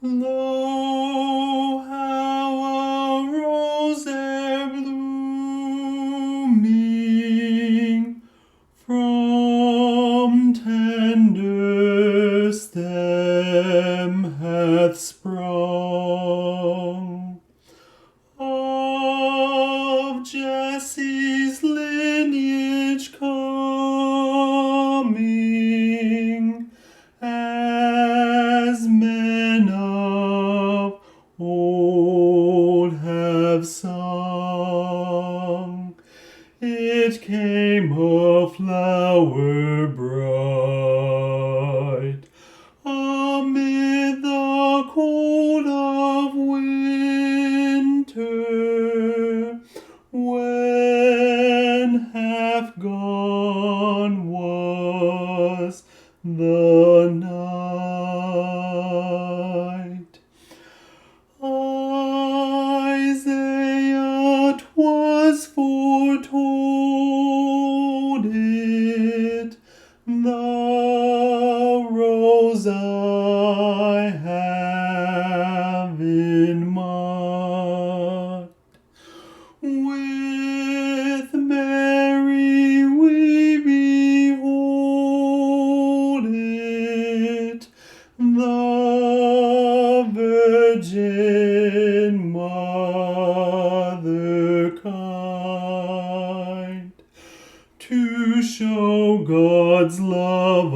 Lo, how a rose there blooming from tender stem hath sprung, of Jesse's lineage coming, as men of old have sung. It came a flower bright amid the cold of winter, when half gone was the night. Isaiah 'twas foretold it, the rose I have in mind. With Mary we behold it, the Virgin Mother kind, to show God's love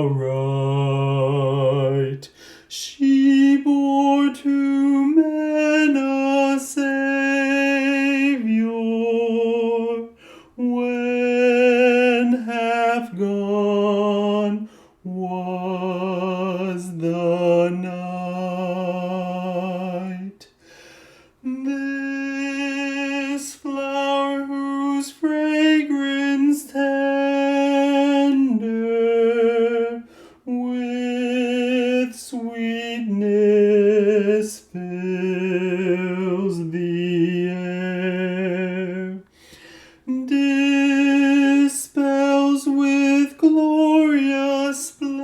aright. She bore to men a Saviour, when half gone was the night. This flower, whose fragrance tender with sweetness fills the air, dispels with glorious splendor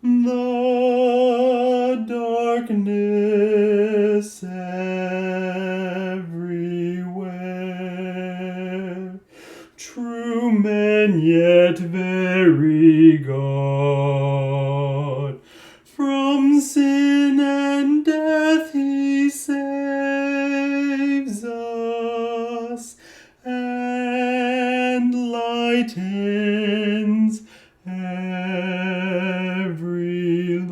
the darkness everywhere. True men, yet very God, from sin and death he saves us, and lightens every load.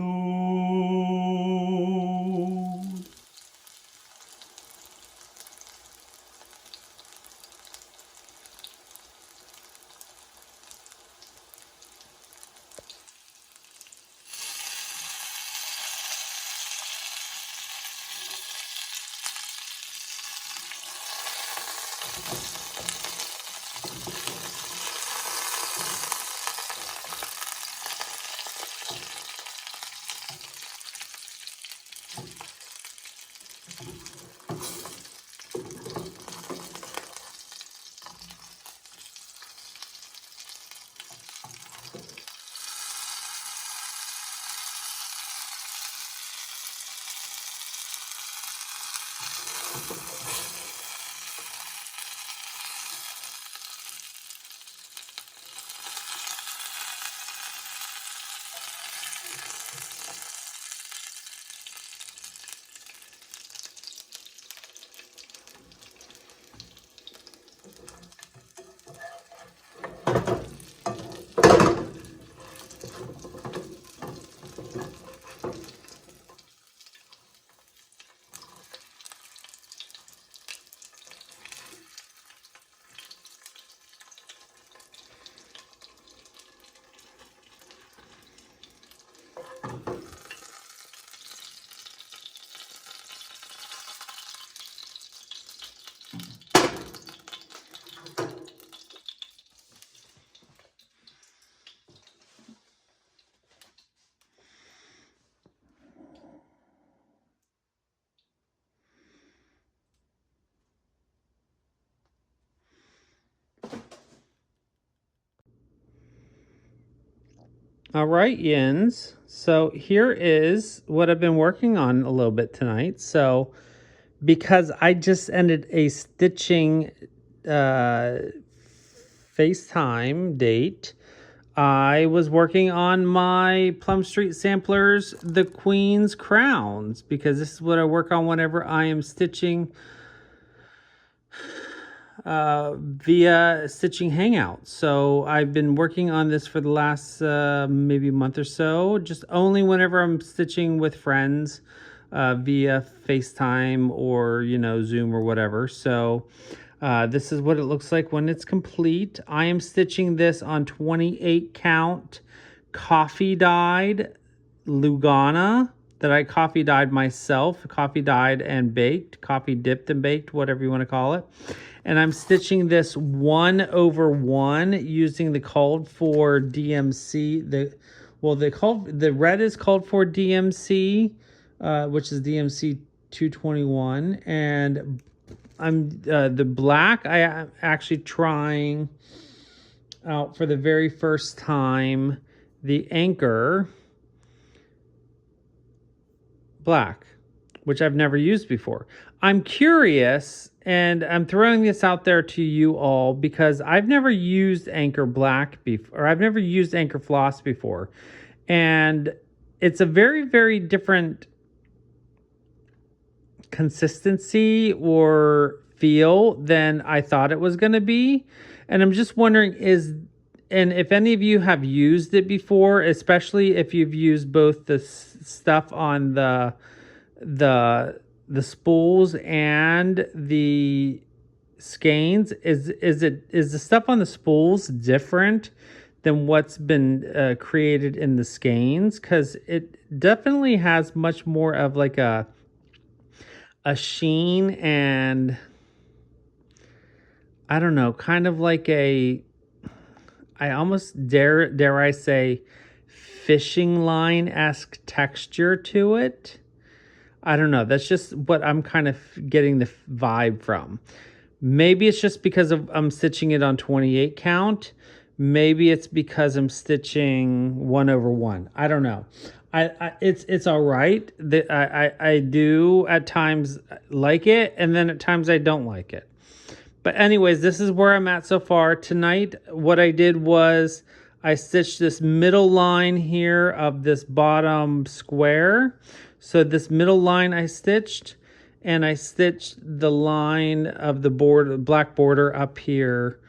All right, Yins. So here is what I've been working on a little bit tonight. So because I just ended a stitching uh, FaceTime date, I was working on my Plum Street Samplers, the Queen's Crowns, because this is what I work on whenever I am stitching via Stitching Hangout. So I've been working on this for the last maybe month or so, just only whenever I'm stitching with friends via FaceTime or, Zoom or whatever. So this is what it looks like when it's complete. I am stitching this on 28 count coffee dyed Lugana that I coffee dyed myself, coffee dyed and baked, coffee dipped and baked, whatever you want to call it. And I'm stitching this 1/1 using the called for DMC. The red is called for DMC, which is DMC 221, and I'm the black. I am actually trying out for the very first time the Anchor black, which I've never used before. I'm curious, and I'm throwing this out there to you all because I've never used Anchor black before, or I've never used Anchor floss before. And it's a very, very different consistency or feel than I thought it was going to be. And I'm just wondering and if any of you have used it before, especially if you've used both the stuff on the spools and the skeins, is the stuff on the spools different than what's been created in the skeins? Because it definitely has much more of like a sheen, and I don't know, kind of like I almost dare I say fishing line-esque texture to it. I don't know. That's just what I'm kind of getting the vibe from. Maybe it's just because I'm stitching it on 28 count. Maybe it's because I'm stitching 1/1. I don't know. It's all right. I do at times like it, and then at times I don't like it. But anyways, this is where I'm at so far. Tonight, what I did was I stitched this middle line here of this bottom square. So this middle line I stitched, and I stitched the line of the black border up here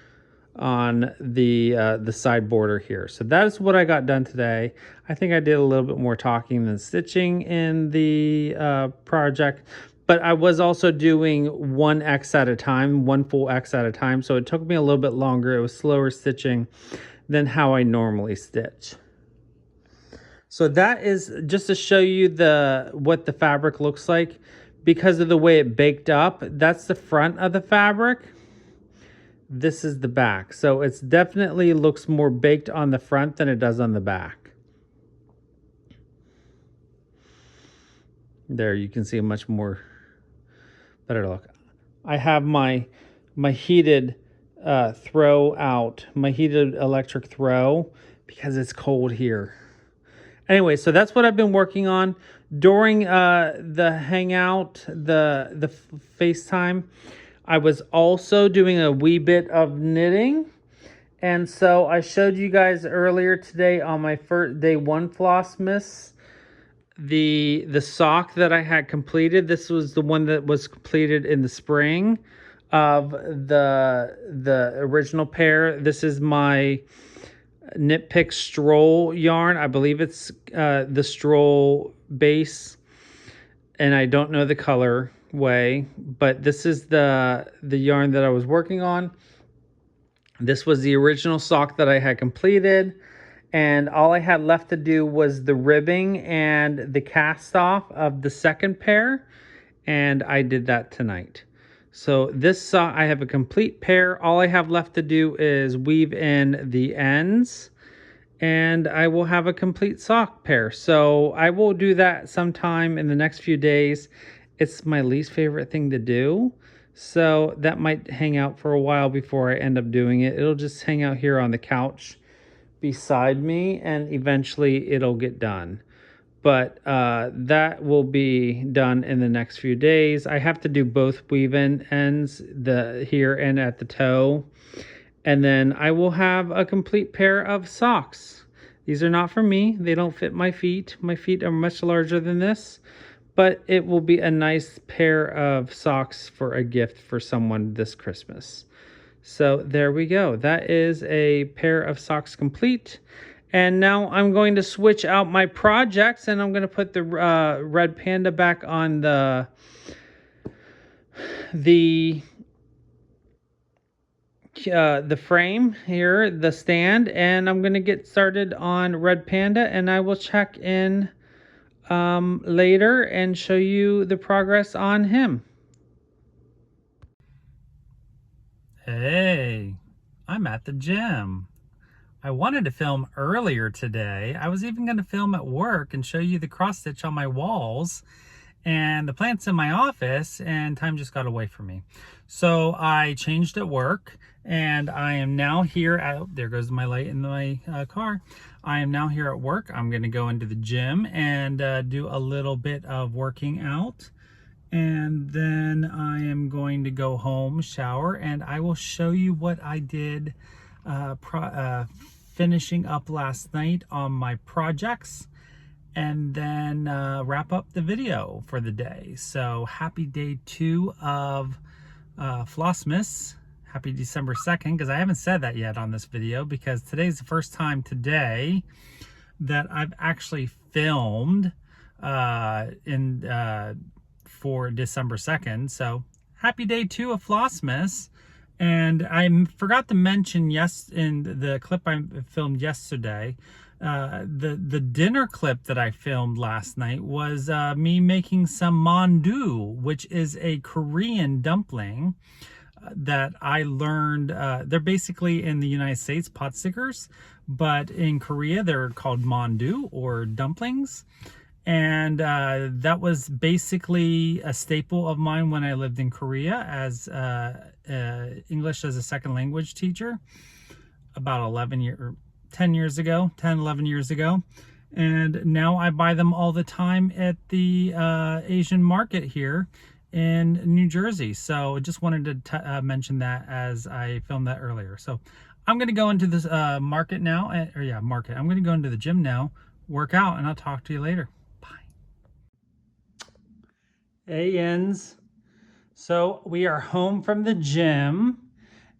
on the side border here. So that is what I got done today. I think I did a little bit more talking than stitching in the project. But I was also doing 1x at a time, one full X at a time. So it took me a little bit longer. It was slower stitching than how I normally stitch. So that is just to show you what the fabric looks like because of the way it baked up. That's the front of the fabric. This is the back. So it's definitely looks more baked on the front than it does on the back. There you can see a much more better look. I have my heated throw out, my heated electric throw, because it's cold here. Anyway, so that's what I've been working on during the hangout, the FaceTime. I was also doing a wee bit of knitting. And so I showed you guys earlier today on my first day one Flossmas, the sock that I had completed. This was the one that was completed in the spring of the original pair. This is my Knit Pick Stroll yarn. I believe it's the Stroll base, and I don't know the color way, but this is the yarn that I was working on. This was the original sock that I had completed, and all I had left to do was the ribbing and the cast off of the second pair, and I did that tonight. So this sock, I have a complete pair. All I have left to do is weave in the ends, and I will have a complete sock pair. So I will do that sometime in the next few days. It's my least favorite thing to do, so that might hang out for a while before I end up doing it. It'll just hang out here on the couch beside me, and eventually it'll get done. But that will be done in the next few days. I have to do both weave-in ends, the here and at the toe. And then I will have a complete pair of socks. These are not for me. They don't fit my feet. My feet are much larger than this. But it will be a nice pair of socks for a gift for someone this Christmas. So there we go. That is a pair of socks complete. And now I'm going to switch out my projects, and I'm going to put the red panda back on the frame here, the stand, and I'm going to get started on red panda, and I will check in later and show you the progress on him. Hey, I'm at the gym. I wanted to film earlier today. I was even going to film at work and show you the cross stitch on my walls and the plants in my office, and time just got away from me. So I changed at work, and I am now here at, there goes my light in my car. I am now here at work. I'm going to go into the gym and do a little bit of working out. And then I am going to go home, shower, and I will show you what I did finishing up last night on my projects, and then wrap up the video for the day. So happy day 2 of Flossmas. Happy December 2nd, because I haven't said that yet on this video, because today's the first time today that I've actually filmed for December 2nd. So happy day 2 of Flossmas. And I forgot to mention in the clip I filmed yesterday, the dinner clip that I filmed last night was me making some mandu, which is a Korean dumpling that I learned. They're basically in the United States pot stickers, but in Korea they're called mandu or dumplings. And that was basically a staple of mine when I lived in Korea as English as a second language teacher about 10 years ago, 10, 11 years ago. And now I buy them all the time at the Asian market here in New Jersey. So I just wanted to mention that as I filmed that earlier. So I'm going to go into this market now. I'm going to go into the gym now, work out, and I'll talk to you later. Hey, Ends. So we are home from the gym,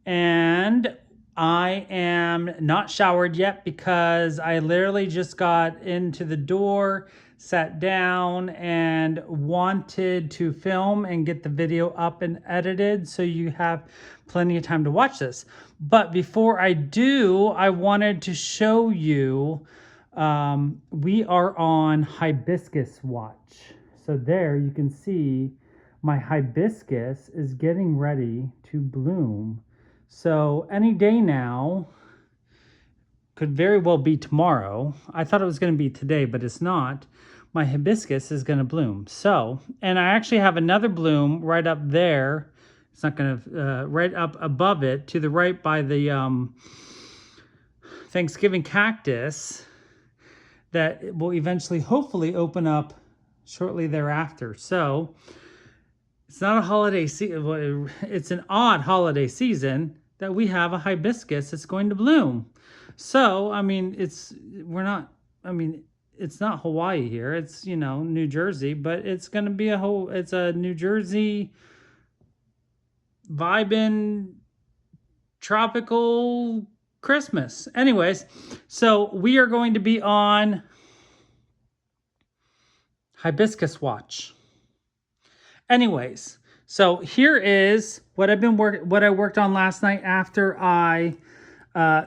and I am not showered yet because I literally just got into the door, sat down, and wanted to film and get the video up and edited so you have plenty of time to watch this. But before I do, I wanted to show you we are on hibiscus watch. So there you can see my hibiscus is getting ready to bloom. So any day now, could very well be tomorrow. I thought it was going to be today, but it's not. My hibiscus is going to bloom. So, and I actually have another bloom right up there. It's not going to, right up above it to the right by the Thanksgiving cactus that will eventually hopefully open up shortly thereafter. So it's not a holiday season. It's an odd holiday season that we have a hibiscus that's going to bloom. So, I mean, it's not Hawaii here. It's, New Jersey, but it's going to be it's a New Jersey vibin' tropical Christmas. Anyways, so we are going to be on hibiscus watch. Anyways, so here is what I worked on last night after I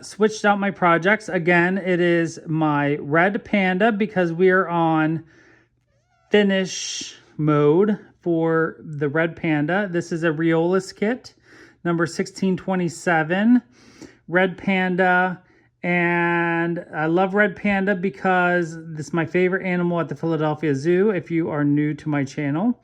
switched out my projects. Again, it is my red panda because we are on finish mode for the red panda. This is a Riolis kit, number 1627, red panda. And I love red panda because this is my favorite animal at the Philadelphia Zoo, if you are new to my channel.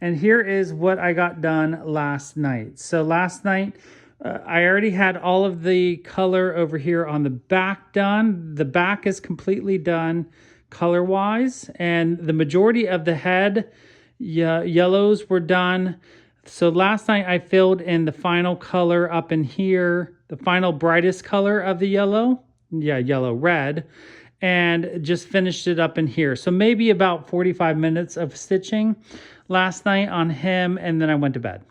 And here is what I got done last night. So last night I already had all of the color over here on the back done. The back is completely done color-wise, and the majority of the head yellows were done. So last night I filled in the final color up in here, the final brightest color of the yellow. Yeah, yellow red. And just finished it up in here. So maybe about 45 minutes of stitching last night on him, and then I went to bed.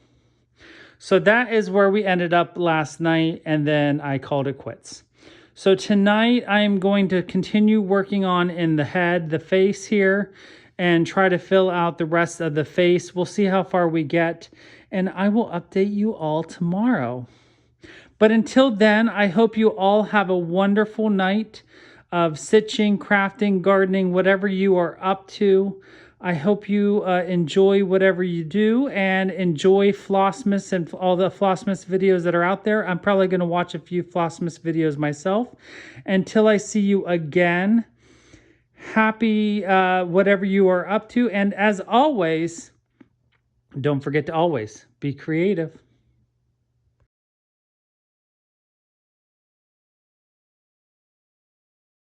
So that is where we ended up last night, and then I called it quits. So tonight I'm going to continue working on in the head, the face here, and try to fill out the rest of the face. We'll see how far we get, and I will update you all tomorrow. But until then, I hope you all have a wonderful night of stitching, crafting, gardening, whatever you are up to. I hope you enjoy whatever you do and enjoy Flossmas and all the Flossmas videos that are out there. I'm probably going to watch a few Flossmas videos myself. Until I see you again, happy whatever you are up to. And as always, don't forget to always be creative.